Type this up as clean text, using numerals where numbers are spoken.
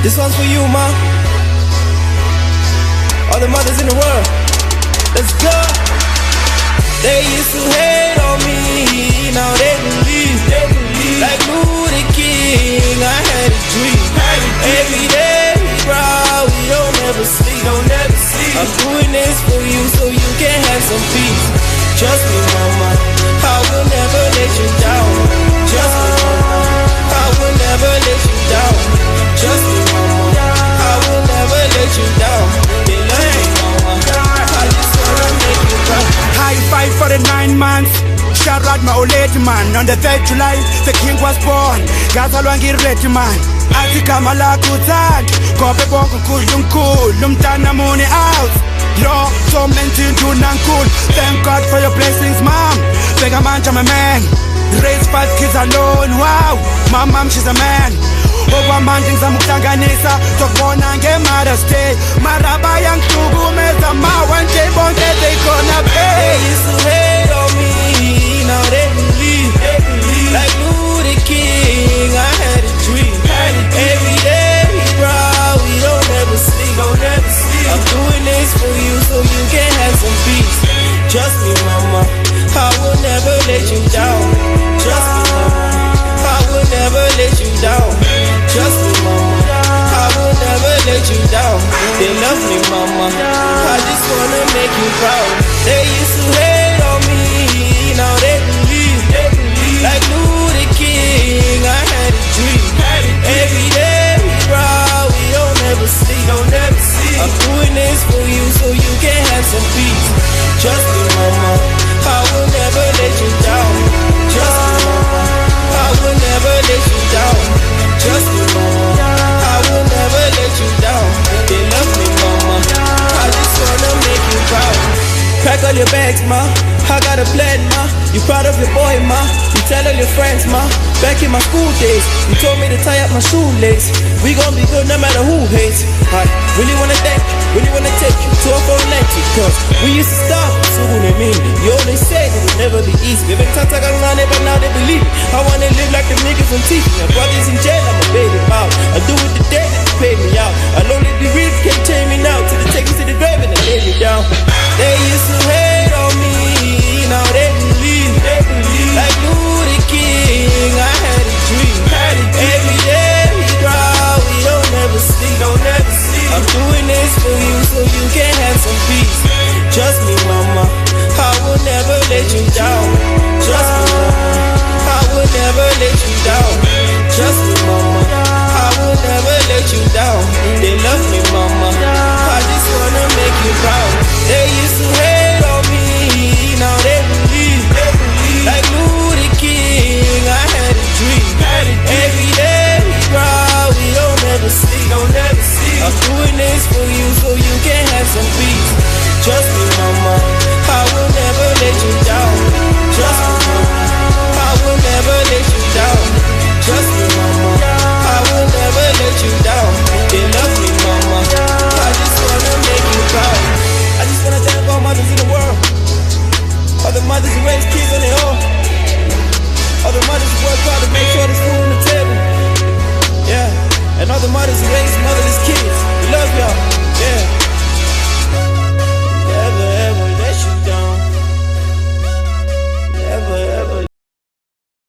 This one's for you, ma. All the mothers in the world. Let's go. They used to hate on me, now they believe. Like Lou the King, I had a dream. Every day we proud, we don't ever sleep. I'm doing this for you so you can have some peace. Trust me, mama, I will never let you down. Trust me, mama, I will never let you down. Trust me, mama, I will never let you down. They love me, mama, I just wanna make you proud. High five for the 9 months. Shout out my old lady man. On the 3rd July, the king was born. Ngazalwa ngiredi man. Athi gama lakho uthando. Ngobe bonke unkulu umntana muni out. Lo somlentintu nankulu. Thank God for your blessings, mom. Beka manje my man. Raised 5 kids alone. Wow, my mom she's a man. Okwamanje ngizama ukuhlanganisa sokubona nge-Mother's Day. Mara bayangihlukumeza ma one day bonke they gonna pay. They used to hate on me, now they believe. Like Lou the King, I had a dream. Every day we proud, we don't ever sleep. I'm doing this for you so you can have some peace. Trust me, mama, I will never let you down. Trust me, mama, I will never let you down. Trust me, mama, I will never let you down. They love me, mama, I just wanna make you proud. They used to hate on me, now they believe. Like Lou the King, I had a dream. Every day we proud, we don't ever sleep. I'm doing this for you so you can have some peace. Trust me, mama, I will never let you down. Trust me, mama, I will never let you down. Trust me, mama, I will never let you down. They love me, mama, I just wanna make you proud. Pack all your bags, ma, I got a plan, ma. You proud of your boy, ma, you tell all your friends, ma. Back in my school days, you told me to tie up my shoelace. We gon' be good no matter who hates. I really wanna thank you, really wanna take you to a foreign land, cause we used to stop soon and mean. You always said it would never be easy. Baby, but now they believe it. I wanna live like the niggas on TV. My brother's in jail, I'ma bail him out. I do it the day that you pay me out. I'll only be real, can't chain me now. Till they take me to the grave and they lay me down. They used to hate on me, now they believe. Like Lou the King, I had a dream. Every day we proud, we don't ever sleep. I'm doing this for you so you can have some peace. Trust me, mama, I will never let you down. Trust me, mama, I will never let you down. Trust me, mama, I will never let you down. They love me, mama, I just wanna make you proud. They used to hate on me, now they believe. Like Lou the King, I had a dream. Every day we proud, we don't ever sleep. I'm doing this for you so you can have some peace. Trust me, mama, I will never let you down. Trust me, mama, I will never let you down. Trust me, mama, I will never let you down. They love me, mama, I just wanna make you proud. I just wanna thank all mothers in the world. All the mothers who raise kids on their own. All the mothers who work hard to make sure there's food on the table. Yeah, and all the mothers who raise motherless kids. We love y'all.